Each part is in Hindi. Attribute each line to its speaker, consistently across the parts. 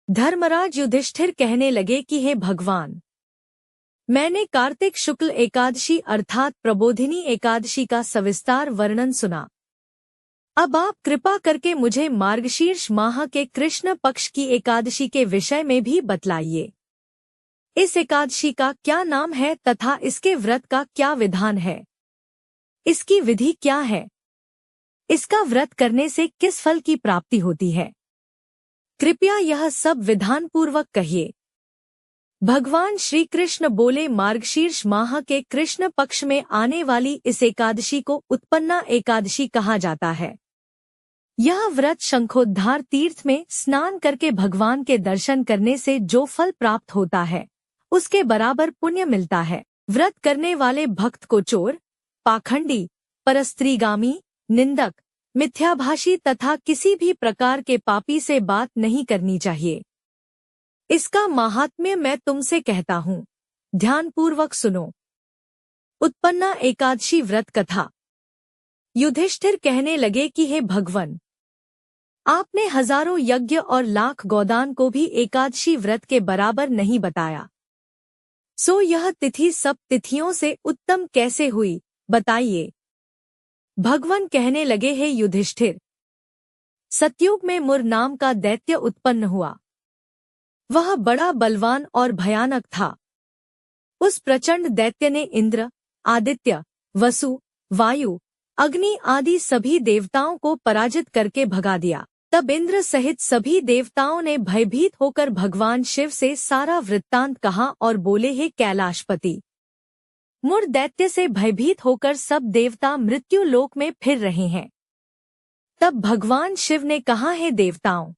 Speaker 1: धर्मराज युधिष्ठिर कहने लगे कि हे भगवान, मैंने कार्तिक शुक्ल एकादशी अर्थात प्रबोधिनी एकादशी का सविस्तार वर्णन सुना। अब आप कृपा करके मुझे मार्गशीर्ष माह के कृष्ण पक्ष की एकादशी के विषय में भी बतलाइए। इस एकादशी का क्या नाम है तथा इसके व्रत का क्या विधान है? इसकी विधि क्या है? इसका व्रत करने से किस फल की प्राप्ति होती है? कृपया यह सब विधान पूर्वक कहिए। भगवान श्री कृष्ण बोले, मार्गशीर्ष माह के कृष्ण पक्ष में आने वाली इस एकादशी को उत्पन्ना एकादशी कहा जाता है। यह व्रत शंखोद्धार तीर्थ में स्नान करके भगवान के दर्शन करने से जो फल प्राप्त होता है उसके बराबर पुण्य मिलता है। व्रत करने वाले भक्त को चोर, पाखंडी, परस्त्रीगामी, निंदक, मिथ्याभाषी तथा किसी भी प्रकार के पापी से बात नहीं करनी चाहिए। इसका माहात्म्य मैं तुमसे कहता हूँ, ध्यानपूर्वक सुनो। उत्पन्ना एकादशी व्रत कथा। युधिष्ठिर कहने लगे कि हे भगवन, आपने हजारों यज्ञ और लाख गोदान को भी एकादशी व्रत के बराबर नहीं बताया, सो यह तिथि सब तिथियों से उत्तम कैसे हुई, बताइए। भगवान कहने लगे, हे युधिष्ठिर, सतयुग में मुर नाम का दैत्य उत्पन्न हुआ। वह बड़ा बलवान और भयानक था। उस प्रचंड दैत्य ने इंद्र, आदित्य, वसु, वायु, अग्नि आदि सभी देवताओं को पराजित करके भगा दिया। तब इंद्र सहित सभी देवताओं ने भयभीत होकर भगवान शिव से सारा वृत्तांत कहा और बोले, हे कैलाशपति, मुर दैत्य से भयभीत होकर सब देवता मृत्यु लोक में फिर रहे हैं। तब भगवान शिव ने कहा, हे देवताओं,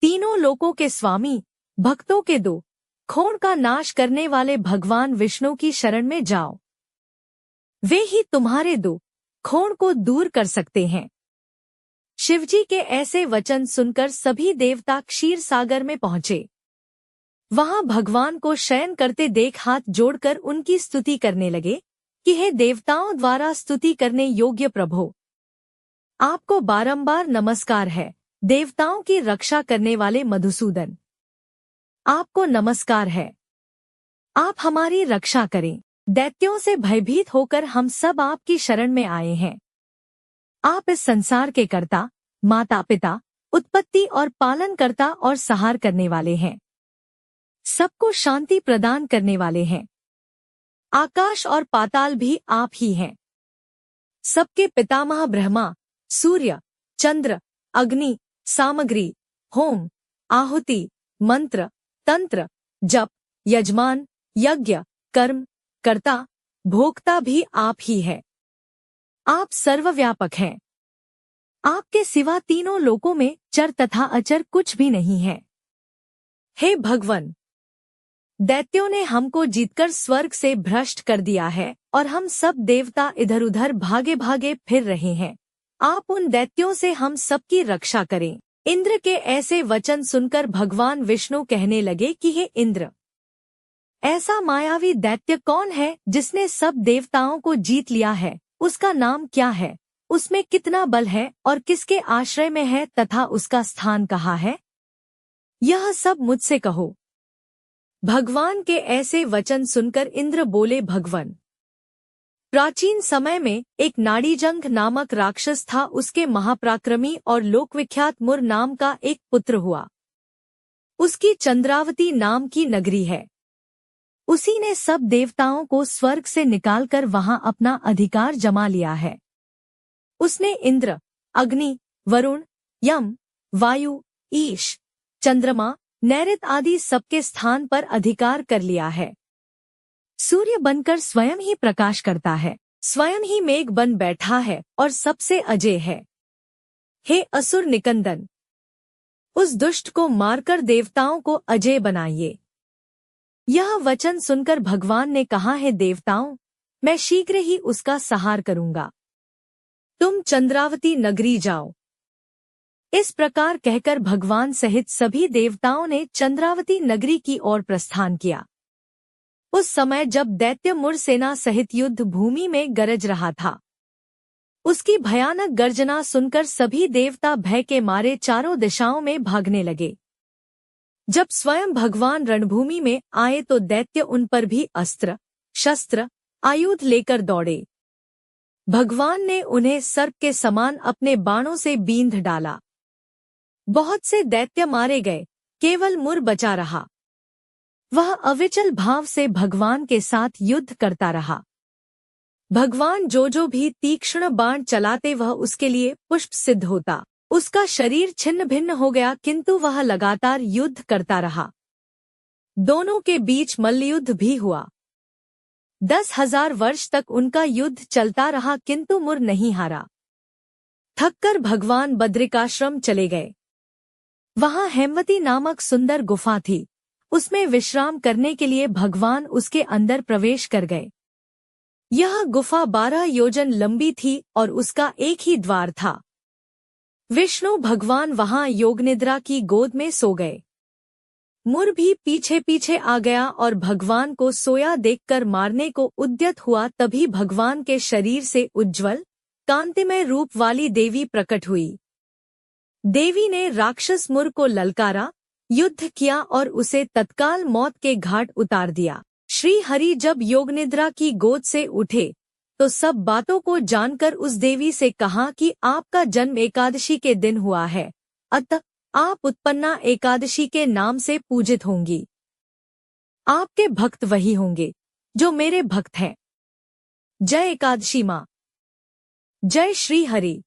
Speaker 1: तीनों लोकों के स्वामी, भक्तों के दो खोण का नाश करने वाले भगवान विष्णु की शरण में जाओ। वे ही तुम्हारे दो खोण को दूर कर सकते हैं। शिवजी के ऐसे वचन सुनकर सभी देवता क्षीर सागर में पहुंचे। वहां भगवान को शयन करते देख हाथ जोड़कर उनकी स्तुति करने लगे कि हे देवताओं द्वारा स्तुति करने योग्य प्रभो, आपको बारंबार नमस्कार है। देवताओं की रक्षा करने वाले मधुसूदन, आपको नमस्कार है। आप हमारी रक्षा करें। दैत्यों से भयभीत होकर हम सब आपकी शरण में आए हैं। आप इस संसार के कर्ता, माता पिता, उत्पत्ति और पालन करता और संहार करने वाले हैं। सबको शांति प्रदान करने वाले हैं। आकाश और पाताल भी आप ही हैं। सबके पितामह ब्रह्मा, सूर्य, चंद्र, अग्नि, सामग्री, होम, आहुति, मंत्र, तंत्र, जप, यजमान, यज्ञ, कर्म, कर्ता, भोक्ता भी आप ही है। आप सर्वव्यापक हैं। आपके सिवा तीनों लोकों में चर तथा अचर कुछ भी नहीं है। हे भगवन, दैत्यों ने हमको जीतकर स्वर्ग से भ्रष्ट कर दिया है और हम सब देवता इधर उधर भागे भागे फिर रहे हैं। आप उन दैत्यों से हम सबकी रक्षा करें। इंद्र के ऐसे वचन सुनकर भगवान विष्णु कहने लगे कि हे इंद्र, ऐसा मायावी दैत्य कौन है जिसने सब देवताओं को जीत लिया है? उसका नाम क्या है? उसमें कितना बल है और किसके आश्रय में है तथा उसका स्थान कहाँ है? यह सब मुझसे कहो। भगवान के ऐसे वचन सुनकर इंद्र बोले, भगवन, प्राचीन समय में एक नाड़ीजंघ नामक राक्षस था। उसके महापराक्रमी और लोकविख्यात मुर नाम का एक पुत्र हुआ। उसकी चंद्रावती नाम की नगरी है। उसी ने सब देवताओं को स्वर्ग से निकालकर वहां अपना अधिकार जमा लिया है। उसने इंद्र, अग्नि, वरुण, यम, वायु, ईश, चंद्रमा, नैऋत आदि सबके स्थान पर अधिकार कर लिया है। सूर्य बनकर स्वयं ही प्रकाश करता है, स्वयं ही मेघ बन बैठा है और सबसे अजय है। हे असुर निकंदन, उस दुष्ट को मारकर देवताओं को अजय बनाइए। यह वचन सुनकर भगवान ने कहा, है देवताओं, मैं शीघ्र ही उसका संहार करूंगा। तुम चंद्रावती नगरी जाओ। इस प्रकार कहकर भगवान सहित सभी देवताओं ने चंद्रावती नगरी की ओर प्रस्थान किया। उस समय जब दैत्य मुर सेना सहित युद्ध भूमि में गरज रहा था, उसकी भयानक गर्जना सुनकर सभी देवता भय के मारे चारों दिशाओं में भागने लगे। जब स्वयं भगवान रणभूमि में आए तो दैत्य उन पर भी अस्त्र शस्त्र आयुध लेकर दौड़े। भगवान ने उन्हें सर्प के समान अपने बाणों से बींध डाला। बहुत से दैत्य मारे गए, केवल मुर बचा रहा। वह अविचल भाव से भगवान के साथ युद्ध करता रहा। भगवान जो भी तीक्ष्ण बाण चलाते वह उसके लिए पुष्प सिद्ध होता। उसका शरीर छिन्न भिन्न हो गया, किंतु वह लगातार युद्ध करता रहा। दोनों के बीच मल्लयुद्ध भी हुआ। 10,000 वर्ष तक उनका युद्ध चलता रहा, किंतु मुर नहीं हारा। थककर भगवान बद्रिकाश्रम चले गए। वहां हेमवती नामक सुंदर गुफा थी। उसमें विश्राम करने के लिए भगवान उसके अंदर प्रवेश कर गए। यह गुफा 12 योजन लंबी थी और उसका एक ही द्वार था। विष्णु भगवान वहां योगनिद्रा की गोद में सो गए। मुर भी पीछे पीछे आ गया और भगवान को सोया देखकर मारने को उद्यत हुआ। तभी भगवान के शरीर से उज्ज्वल कांतिमय रूप वाली देवी प्रकट हुई। देवी ने राक्षस मुर को ललकारा, युद्ध किया और उसे तत्काल मौत के घाट उतार दिया। श्री हरि जब योगनिद्रा की गोद से उठे तो सब बातों को जानकर उस देवी से कहा कि आपका जन्म एकादशी के दिन हुआ है, अतः आप उत्पन्ना एकादशी के नाम से पूजित होंगी। आपके भक्त वही होंगे जो मेरे भक्त हैं। जय एकादशी माँ। जय श्री हरि।